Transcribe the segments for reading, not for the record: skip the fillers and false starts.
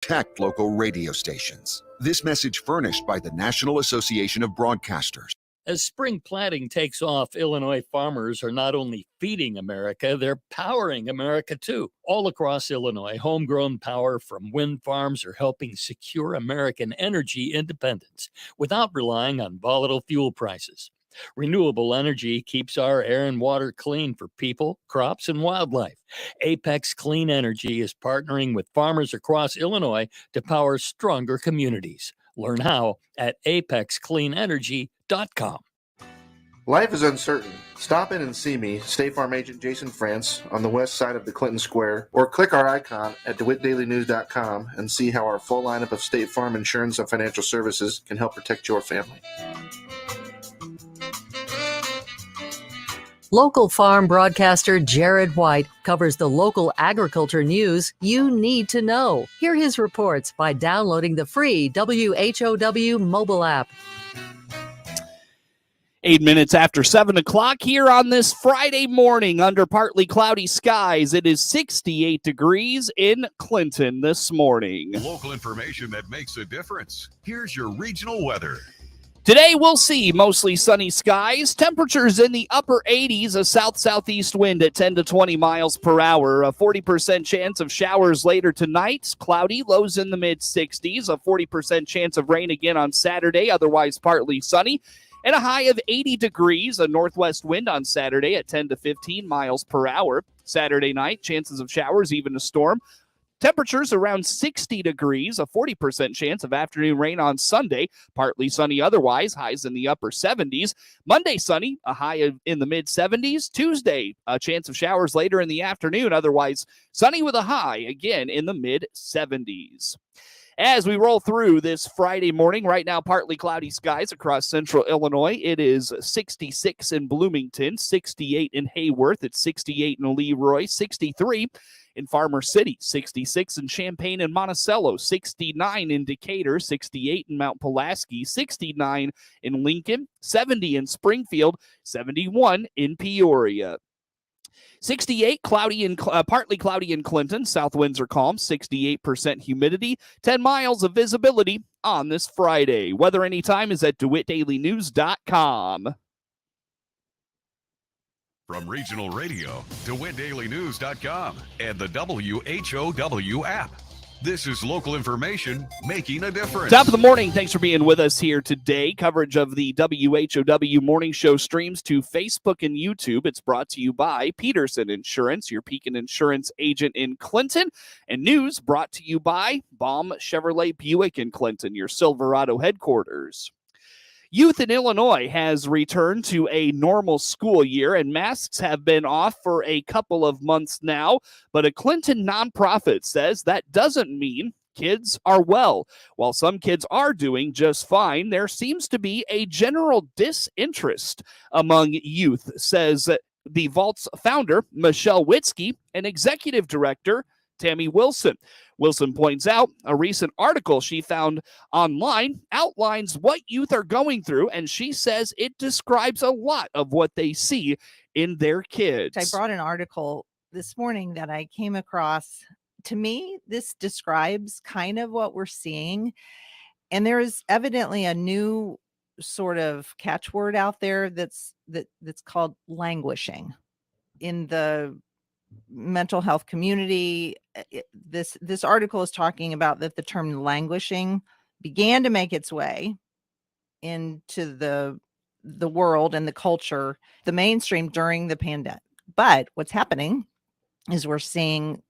Protect local radio stations. This message furnished by the National Association of Broadcasters. As spring planting takes off, Illinois farmers are not only feeding America, they're powering America too. All across Illinois, homegrown power from wind farms are helping secure American energy independence without relying on volatile fuel prices. Renewable energy keeps our air and water clean for people, crops, and wildlife. Apex Clean Energy is partnering with farmers across Illinois to power stronger communities. Learn how at apexcleanenergy.com. Life is uncertain. Stop in and see me, State Farm Agent Jason France, on the west side of the Clinton Square, or click our icon at DeWittDailyNews.com and see how our full lineup of State Farm insurance and financial services can help protect your family. Local farm broadcaster Jared White covers the local agriculture news you need to know. Hear his reports by downloading the free WHOW mobile app. 8 minutes after 7 o'clock here on this Friday morning under partly cloudy skies. It is 68 degrees in Clinton this morning. Local information that makes a difference. Here's your regional weather. Today, we'll see mostly sunny skies, temperatures in the upper 80s, a south-southeast wind at 10 to 20 miles per hour, a 40% chance of showers later tonight, cloudy, lows in the mid-60s, a 40% chance of rain again on Saturday, otherwise partly sunny, and a high of 80 degrees, a northwest wind on Saturday at 10 to 15 miles per hour. Saturday night, chances of showers, even a storm. Temperatures around 60 degrees, a 40% chance of afternoon rain on Sunday, partly sunny otherwise, highs in the upper 70s. Monday, sunny, a high in the mid-70s. Tuesday, a chance of showers later in the afternoon, otherwise sunny with a high, again, in the mid-70s. As we roll through this Friday morning, right now partly cloudy skies across central Illinois. It is 66 in Bloomington, 68 in Hayworth, it's 68 in Leroy, 63 in Farmer City, 66 in Champaign and Monticello, 69 in Decatur, 68 in Mount Pulaski, 69 in Lincoln, 70 in Springfield, 71 in Peoria. 68, cloudy and partly cloudy in Clinton. South winds are calm, 68% humidity, 10 miles of visibility on this Friday. Weather anytime is at DeWittDailyNews.com. From regional radio, DeWittDailyNews.com and the WHOW app. This is local information making a difference. Top of the morning. Thanks for being with us here today. Coverage of the WHOW Morning Show streams to Facebook and YouTube. It's brought to you by Peterson Insurance, your Pekin Insurance agent in Clinton. And news brought to you by Baum Chevrolet Buick in Clinton, your Silverado headquarters. Youth in Illinois has returned to a normal school year, and masks have been off for a couple of months now. But a Clinton nonprofit says that doesn't mean kids are well. While some kids are doing just fine, there seems to be a general disinterest among youth, says the Vault's founder, Michelle Witzke, and executive director, Tammy Wilson. Wilson points out a recent article she found online outlines what youth are going through, and she says it describes a lot of what they see in their kids. I brought an article this morning that I came across. To me, this describes kind of what we're seeing, and there is evidently a new sort of catchword out there that's called languishing in the mental health community. This article is talking about that the term languishing began to make its way into the world and the culture, the mainstream during the pandemic. But what's happening is we're seeing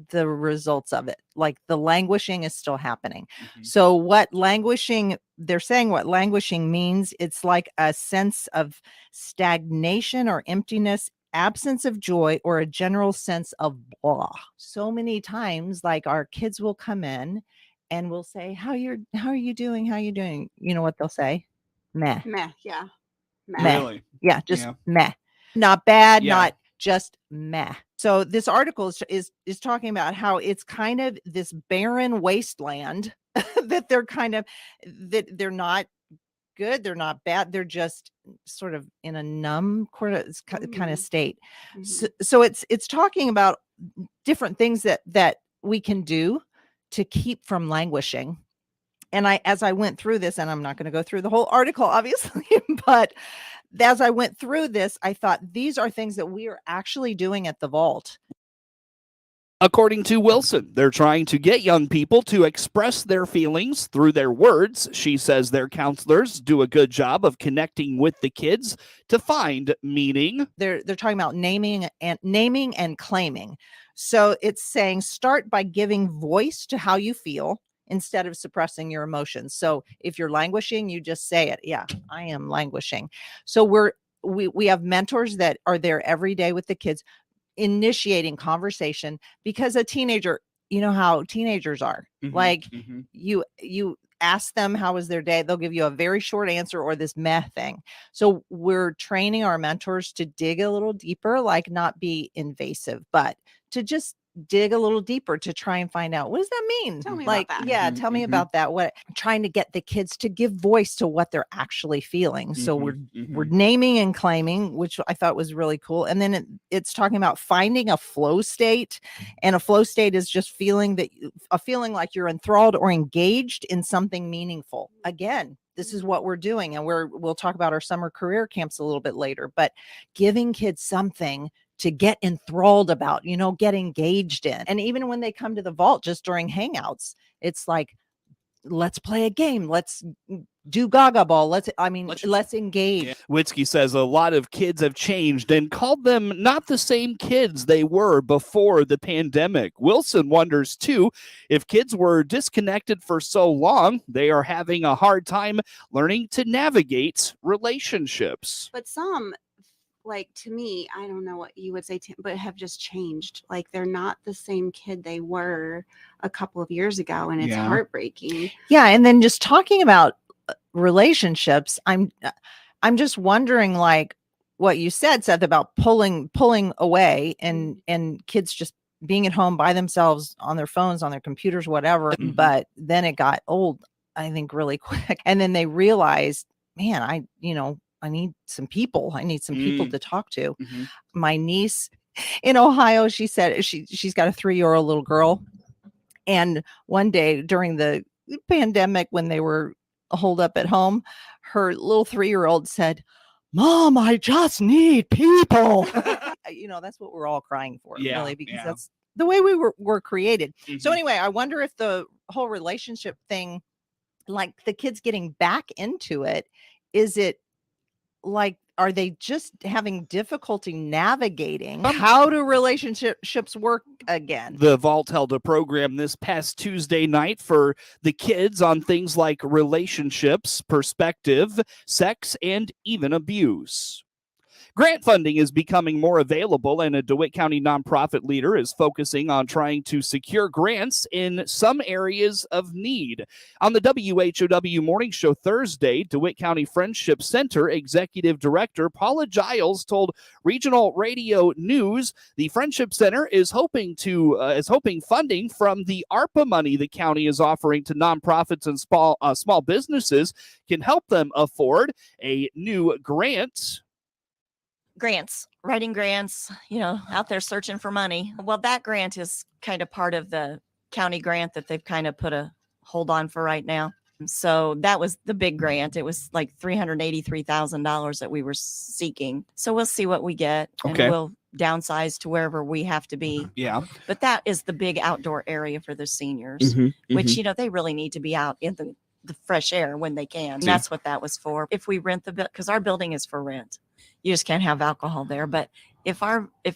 the results of it. Like the languishing is still happening. Mm-hmm. So they're saying what languishing means, it's like a sense of stagnation or emptiness, absence of joy, or a general sense of blah. So many times, like our kids will come in and we'll say, how are you doing? How are you doing? You know what they'll say? Meh. Meh. Yeah. Meh. Meh. Really? Yeah. Just meh. Not bad. Yeah. Not just meh. So this article is talking about how it's kind of this barren wasteland that they're not good, they're not bad, they're just sort of in a numb kind of state. Mm-hmm. So it's talking about different things that we can do to keep from languishing. And as I went through this, and I'm not going to go through the whole article, obviously, but as I went through this, I thought these are things that we are actually doing at the vault. According to Wilson, they're trying to get young people to express their feelings through their words. She says their counselors do a good job of connecting with the kids to find meaning. They're talking about naming and claiming. So it's saying start by giving voice to how you feel instead of suppressing your emotions. So if you're languishing, you just say it. Yeah, I am languishing. So we have mentors that are there every day with the kids, initiating conversation, because a teenager, you know how teenagers are. Like you ask them how was their day, they'll give you a very short answer or this meh thing. So we're training our mentors to dig a little deeper, like not be invasive, but to just dig a little deeper to try and find out, what does that mean? Tell me like, about that. yeah, tell me about that. What, trying to get the kids to give voice to what they're actually feeling. So we're naming and claiming, which I thought was really cool. And then it's talking about finding a flow state, and a flow state is just feeling like you're enthralled or engaged in something meaningful. Again, this is what we're doing, and we'll talk about our summer career camps a little bit later, but giving kids something to get enthralled about, get engaged in. And even when they come to the vault, just during hangouts, it's like, let's play a game. Let's do gaga ball. Let's engage. Yeah. Witzke says a lot of kids have changed and called them not the same kids they were before the pandemic. Wilson wonders, too, if kids were disconnected for so long, they are having a hard time learning to navigate relationships. But some, like, to me, I don't know what you would say, but have just changed. Like, they're not the same kid they were a couple of years ago, and it's heartbreaking. Yeah, and then just talking about relationships, I'm just wondering, like what you said, Seth, about pulling away and kids just being at home by themselves on their phones, on their computers, whatever. But then it got old, I think, really quick, and then they realized, man, I need some people. I need some people to talk to. My niece in Ohio, she said she's got a 3-year-old little girl. And one day during the pandemic, when they were holed up at home, her little 3-year-old said, "Mom, I just need people." That's what we're all crying for, really, because that's the way we were created. So anyway, I wonder if the whole relationship thing, like the kids getting back into it, is it like, are they just having difficulty navigating? How do relationships work again? The Vault held a program this past Tuesday night for the kids on things like relationships, perspective, sex, and even abuse. Grant funding is becoming more available, and a DeWitt County nonprofit leader is focusing on trying to secure grants in some areas of need. On the WHOW Morning Show Thursday, DeWitt County Friendship Center Executive Director Paula Giles told Regional Radio News the Friendship Center is hoping funding from the ARPA money the county is offering to nonprofits and small businesses can help them afford a new grant. Writing grants, out there searching for money. Well, that grant is kind of part of the county grant that they've kind of put a hold on for right now. So that was the big grant. It was like $383,000 that we were seeking. So we'll see what we get, and we'll downsize to wherever we have to be. Yeah. But that is the big outdoor area for the seniors, which, they really need to be out in the fresh air when they can. And that's what that was for. If we rent because our building is for rent. You just can't have alcohol there. But if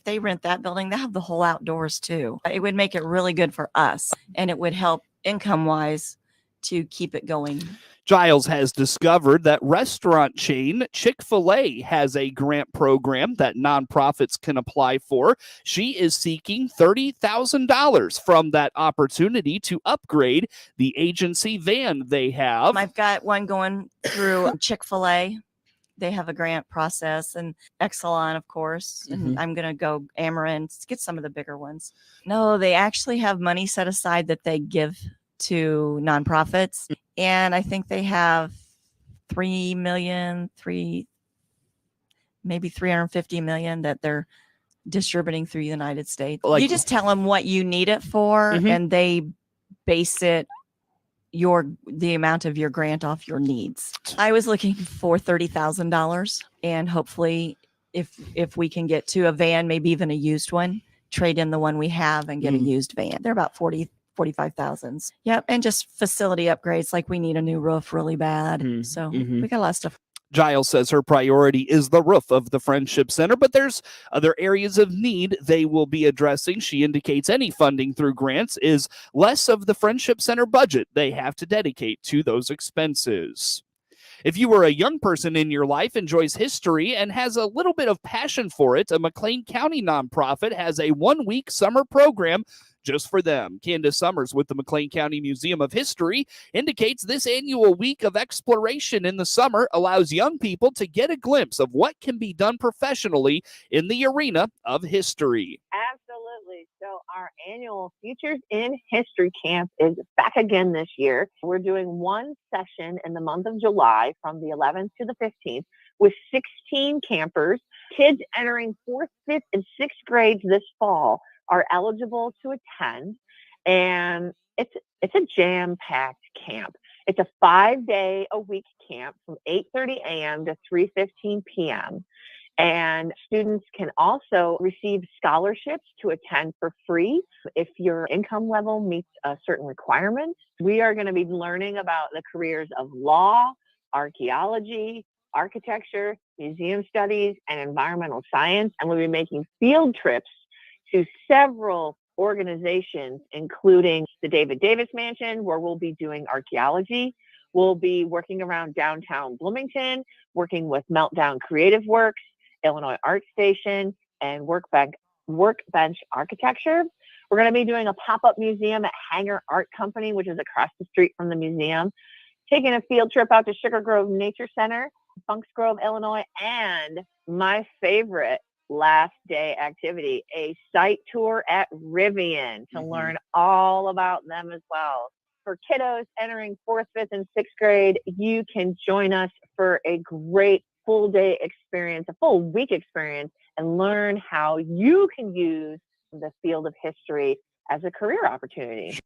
they rent that building, they have the whole outdoors too. It would make it really good for us, and it would help income-wise to keep it going. Giles has discovered that restaurant chain Chick-fil-A has a grant program that nonprofits can apply for. She is seeking $30,000 from that opportunity to upgrade the agency van they have. I've got one going through Chick-fil-A. They have a grant process, and Exelon, of course. And I'm going to go Amaranth, get some of the bigger ones. No, they actually have money set aside that they give to nonprofits. And I think they have $3 million, maybe $350 million that they're distributing through the United States. You just tell them what you need it for, and they base the amount of your grant off your needs. I was looking for $30,000, and hopefully if we can get to a van, maybe even a used one, trade in the one we have and get a used van. They're about 45,000. Yep. And just facility upgrades. Like we need a new roof really bad. So we got a lot of stuff. Giles says her priority is the roof of the Friendship Center, but there's other areas of need they will be addressing. She indicates any funding through grants is less of the Friendship Center budget they have to dedicate to those expenses. If you are a young person in your life, enjoys history, and has a little bit of passion for it, a McLean County nonprofit has a 1-week summer program just for them. Candace Summers with the McLean County Museum of History indicates this annual week of exploration in the summer allows young people to get a glimpse of what can be done professionally in the arena of history. Absolutely. So our annual Futures in History Camp is back again this year. We're doing one session in the month of July from the 11th to the 15th with 16 campers. Kids entering 4th, 5th, and 6th grades this fall are eligible to attend, and it's a jam-packed camp. It's a 5-day-a-week camp from 8:30 a.m. to 3:15 p.m. And students can also receive scholarships to attend for free if your income level meets certain requirements. We are going to be learning about the careers of law, archaeology, architecture, museum studies, and environmental science, and we'll be making field trips to several organizations, including the David Davis Mansion, where we'll be doing archaeology. We'll be working around downtown Bloomington, working with Meltdown Creative Works, Illinois Art Station, and Workbench Architecture. We're going to be doing a pop-up museum at Hanger Art Company, which is across the street from the museum, taking a field trip out to Sugar Grove Nature Center, Funks Grove, Illinois, and my favorite last day activity, a site tour at Rivian to learn all about them as well. For kiddos entering 4th, 5th, and 6th grade, you can join us for a great full day experience, a full week experience, and learn how you can use the field of history as a career opportunity.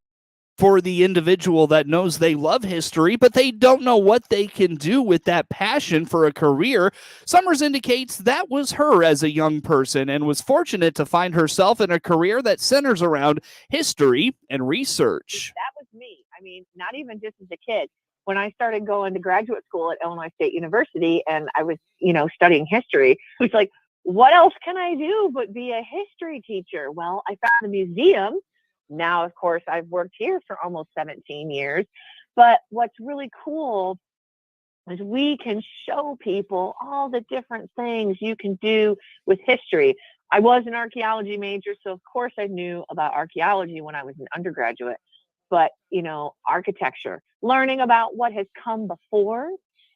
For the individual that knows they love history, but they don't know what they can do with that passion for a career, Summers indicates that was her as a young person and was fortunate to find herself in a career that centers around history and research. That was me. I mean, not even just as a kid. When I started going to graduate school at Illinois State University and I was, studying history, it was like, what else can I do but be a history teacher? Well, I found the museum. Now, of course, I've worked here for almost 17 years. But what's really cool is we can show people all the different things you can do with history. I was an archaeology major, so of course I knew about archaeology when I was an undergraduate. But, architecture, learning about what has come before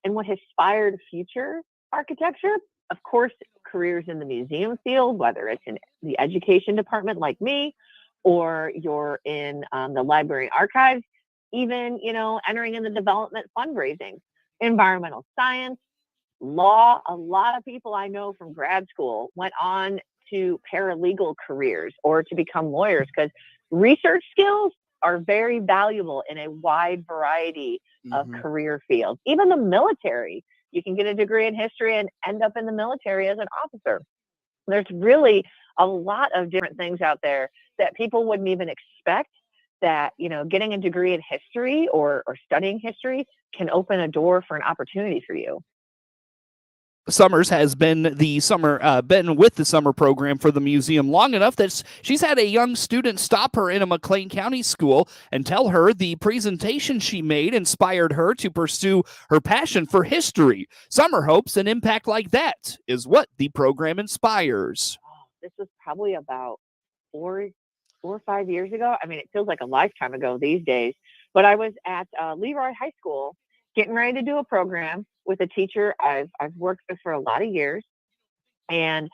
and what has inspired future architecture. Of course, careers in the museum field, whether it's in the education department like me, or you're in the library archives, even, entering in the development fundraising, environmental science, law. A lot of people I know from grad school went on to paralegal careers or to become lawyers because research skills are very valuable in a wide variety of career fields. Even the military, you can get a degree in history and end up in the military as an officer. There's really a lot of different things out there that people wouldn't even expect that, getting a degree in history or studying history can open a door for an opportunity for you. Summers has been with the summer program for the museum long enough that she's had a young student stop her in a McLean County school and tell her the presentation she made inspired her to pursue her passion for history. Summer hopes an impact like that is what the program inspires. This was probably about 4 or 5 years ago. I mean, it feels like a lifetime ago these days, but I was at Leroy High School getting ready to do a program with a teacher I've worked with for a lot of years. And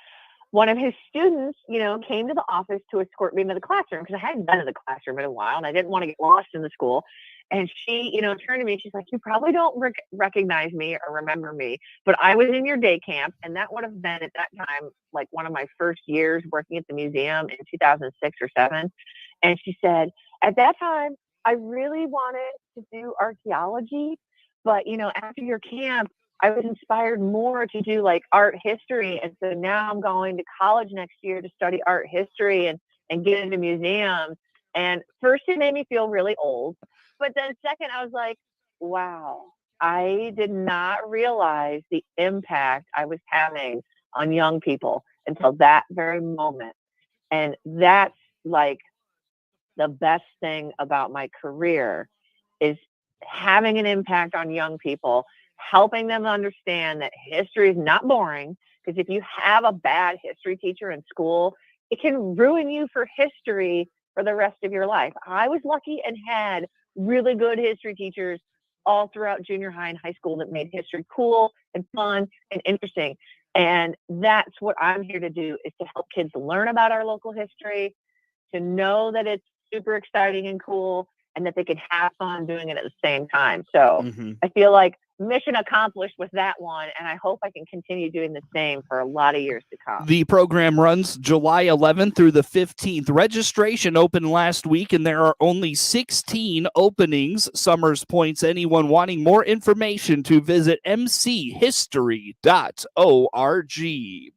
one of his students, came to the office to escort me to the classroom because I hadn't been in the classroom in a while and I didn't want to get lost in the school. And she, turned to me, she's like, you probably don't recognize me or remember me, but I was in your day camp. And that would have been at that time, like one of my first years working at the museum in 2006 or 2007. And she said, at that time, I really wanted to do archaeology, but after your camp, I was inspired more to do like art history. And so now I'm going to college next year to study art history and get into museums. And first it made me feel really old, but then second I was like, wow, I did not realize the impact I was having on young people until that very moment. And that's like the best thing about my career is having an impact on young people, helping them understand that history is not boring. Because if you have a bad history teacher in school, it can ruin you for history for the rest of your life. I was lucky and had really good history teachers all throughout junior high and high school that made history cool and fun and interesting. And that's what I'm here to do, is to help kids learn about our local history, to know that it's super exciting and cool, and that they can have fun doing it at the same time. So I feel like mission accomplished with that one, and I hope I can continue doing the same for a lot of years to come. The program runs July 11th through the 15th. Registration opened last week, and there are only 16 openings. Summers points anyone wanting more information to visit mchistory.org.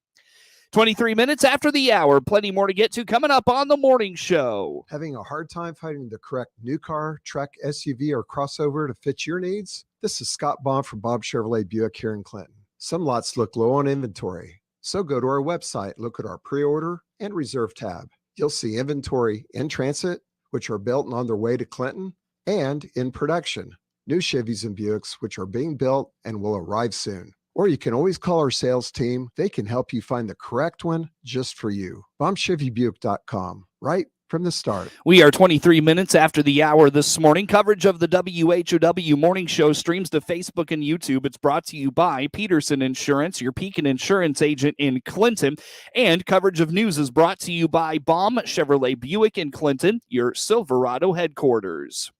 23 minutes after the hour. Plenty more to get to coming up on the morning show. Having a hard time finding the correct new car, truck, SUV, or crossover to fit your needs? This is Scott Baum from Bob Chevrolet Buick here in Clinton. Some lots look low on inventory, so go to our website, look at our pre-order and reserve tab. You'll see inventory in transit, which are built and on their way to Clinton, and in production, new Chevys and Buicks, which are being built and will arrive soon. Or you can always call our sales team. They can help you find the correct one just for you. BombChevyBuick.com, right from the start. We are 23 minutes after the hour this morning. Coverage of the WHOW morning show streams to Facebook and YouTube. It's brought to you by Peterson Insurance, your Pekin Insurance agent in Clinton. And coverage of news is brought to you by Baum Chevrolet Buick in Clinton, your Silverado headquarters.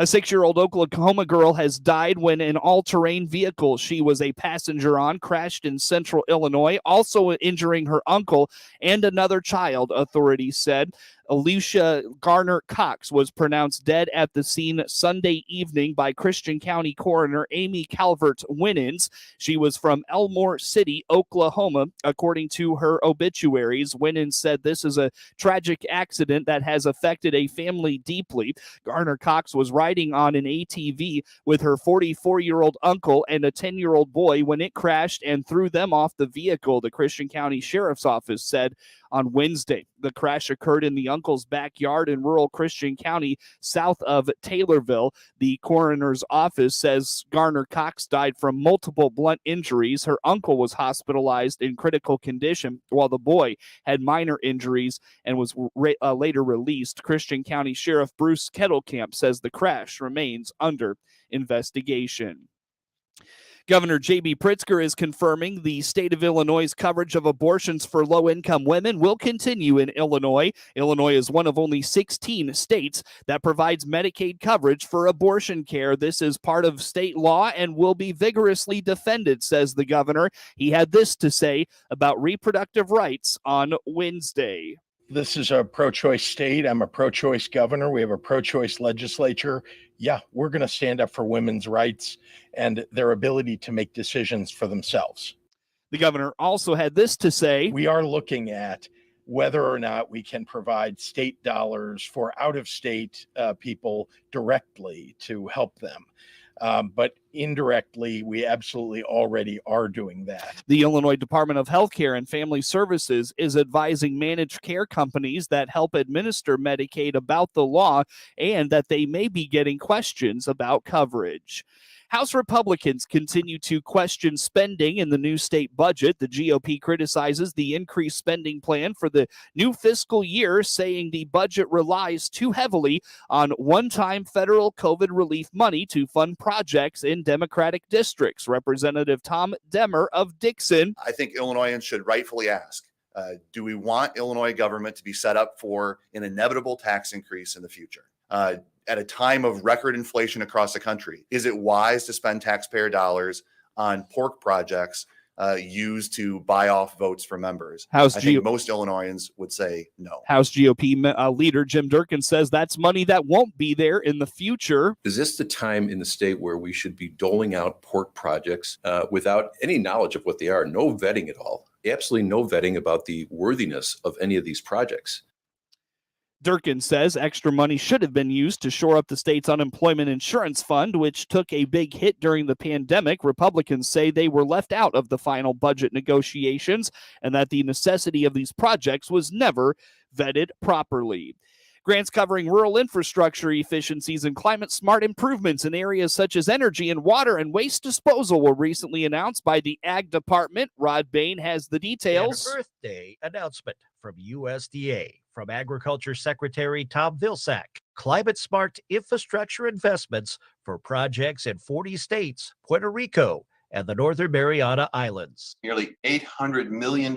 A 6-year-old Oklahoma girl has died when an all-terrain vehicle she was a passenger on crashed in central Illinois, also injuring her uncle and another child, authorities said. Alicia Garner Cox was pronounced dead at the scene Sunday evening by Christian County coroner Amy Calvert Winans. She was from Elmore City, Oklahoma. According to her obituaries, Winans said this is a tragic accident that has affected a family deeply. Garner Cox was riding on an ATV with her 44-year-old uncle and a 10-year-old boy when it crashed and threw them off the vehicle, the Christian County Sheriff's Office said on Wednesday. The crash occurred in the uncle's backyard in rural Christian County, south of Taylorville. The coroner's office says Garner Cox died from multiple blunt injuries. Her uncle was hospitalized in critical condition, while the boy had minor injuries and was later released. Christian County Sheriff Bruce Kettlecamp says the crash remains under investigation. Governor J.B. Pritzker is confirming the state of Illinois' coverage of abortions for low-income women will continue in Illinois. Illinois is one of only 16 states that provides Medicaid coverage for abortion care. This is part of state law and will be vigorously defended, says the governor. He had this to say about reproductive rights on Wednesday. This is a pro-choice state. I'm a pro-choice governor. We have a pro-choice legislature. Yeah, we're going to stand up for women's rights and their ability to make decisions for themselves. The governor also had this to say. We are looking at whether or not we can provide state dollars for out-of-state people directly to help them. But indirectly, we absolutely already are doing that. The Illinois Department of Healthcare and Family Services is advising managed care companies that help administer Medicaid about the law and that they may be getting questions about coverage. House Republicans continue to question spending in the new state budget. The GOP criticizes the increased spending plan for the new fiscal year, saying the budget relies too heavily on one-time federal COVID relief money to fund projects in Democratic districts. Representative Tom Demmer of Dixon. I think Illinoisans should rightfully ask, do we want Illinois government to be set up for an inevitable tax increase in the future? At a time of record inflation across the country, is it wise to spend taxpayer dollars on pork projects used to buy off votes for members. House I think most Illinoisans would say no. House GOP leader Jim Durkin says that's money that won't be there in the future. Is this the time in the state where we should be doling out port projects without any knowledge of what they are? No vetting at all. Absolutely no vetting about the worthiness of any of these projects. Durkin says extra money should have been used to shore up the state's unemployment insurance fund, which took a big hit during the pandemic. Republicans say they were left out of the final budget negotiations and that the necessity of these projects was never vetted properly. Grants covering rural infrastructure efficiencies and climate-smart improvements in areas such as energy and water and waste disposal were recently announced by the Ag Department. Rod Bain has the details. An Earth Day announcement from USDA. From Agriculture Secretary Tom Vilsack, climate-smart infrastructure investments for projects in 40 states, Puerto Rico, and the Northern Mariana Islands. Nearly $800 million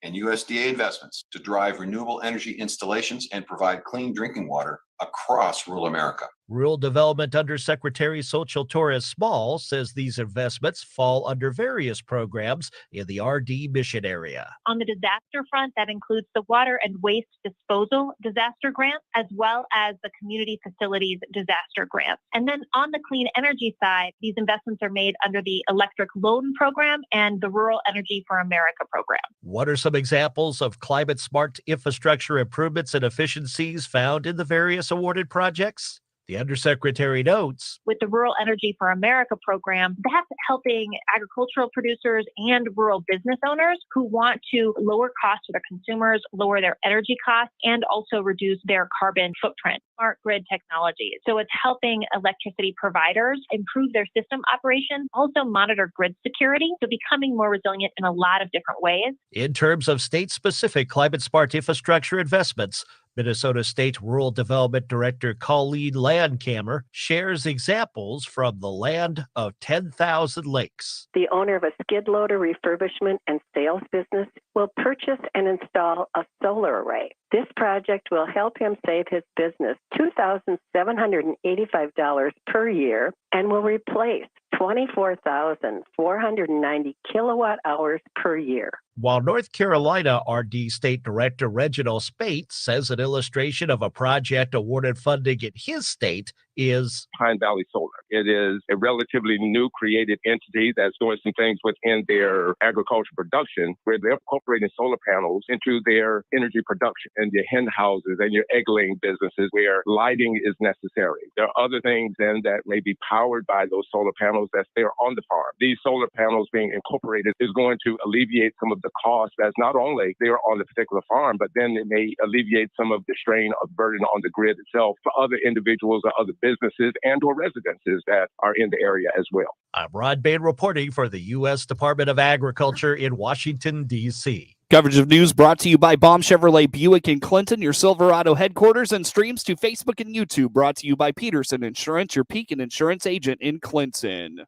in USDA investments to drive renewable energy installations and provide clean drinking water across rural America. Rural Development Undersecretary Xochitl Torres Small says these investments fall under various programs in the RD mission area. On the disaster front, that includes the water and waste disposal disaster grant, as well as the community facilities disaster grant. And then on the clean energy side, these investments are made under the electric loan program and the Rural Energy for America program. What are some examples of climate-smart infrastructure improvements and efficiencies found in the various awarded projects? The Undersecretary notes, with the Rural Energy for America program, that's helping agricultural producers and rural business owners who want to lower costs for their consumers, lower their energy costs, and also reduce their carbon footprint. Smart grid technologies. So it's helping electricity providers improve their system operations, also monitor grid security, so becoming more resilient in a lot of different ways. In terms of state-specific climate-smart infrastructure investments, Minnesota State Rural Development Director Colleen Landkammer shares examples from the land of 10,000 lakes. The owner of a skid loader refurbishment and sales business will purchase and install a solar array. This project will help him save his business $2,785 per year and will replace 24,490 kilowatt hours per year. While North Carolina RD State Director Reginald Spate says an illustration of a project awarded funding in his state is Pine Valley Solar. It is a relatively new created entity that's doing some things within their agriculture production where they're incorporating solar panels into their energy production and your hen houses and your egg laying businesses where lighting is necessary. There are other things then that may be powered by those solar panels that's there on the farm. These solar panels being incorporated is going to alleviate some of the cost that's not only there on the particular farm, but then it may alleviate some of the strain of burden on the grid itself for other individuals or other businesses and or residences that are in the area as well. I'm Rod Bain reporting for the U.S. Department of Agriculture in Washington, D.C. Coverage of news brought to you by Baum Chevrolet Buick in Clinton, your Silverado headquarters, and streams to Facebook and YouTube brought to you by Peterson Insurance, your Pekin Insurance agent in Clinton.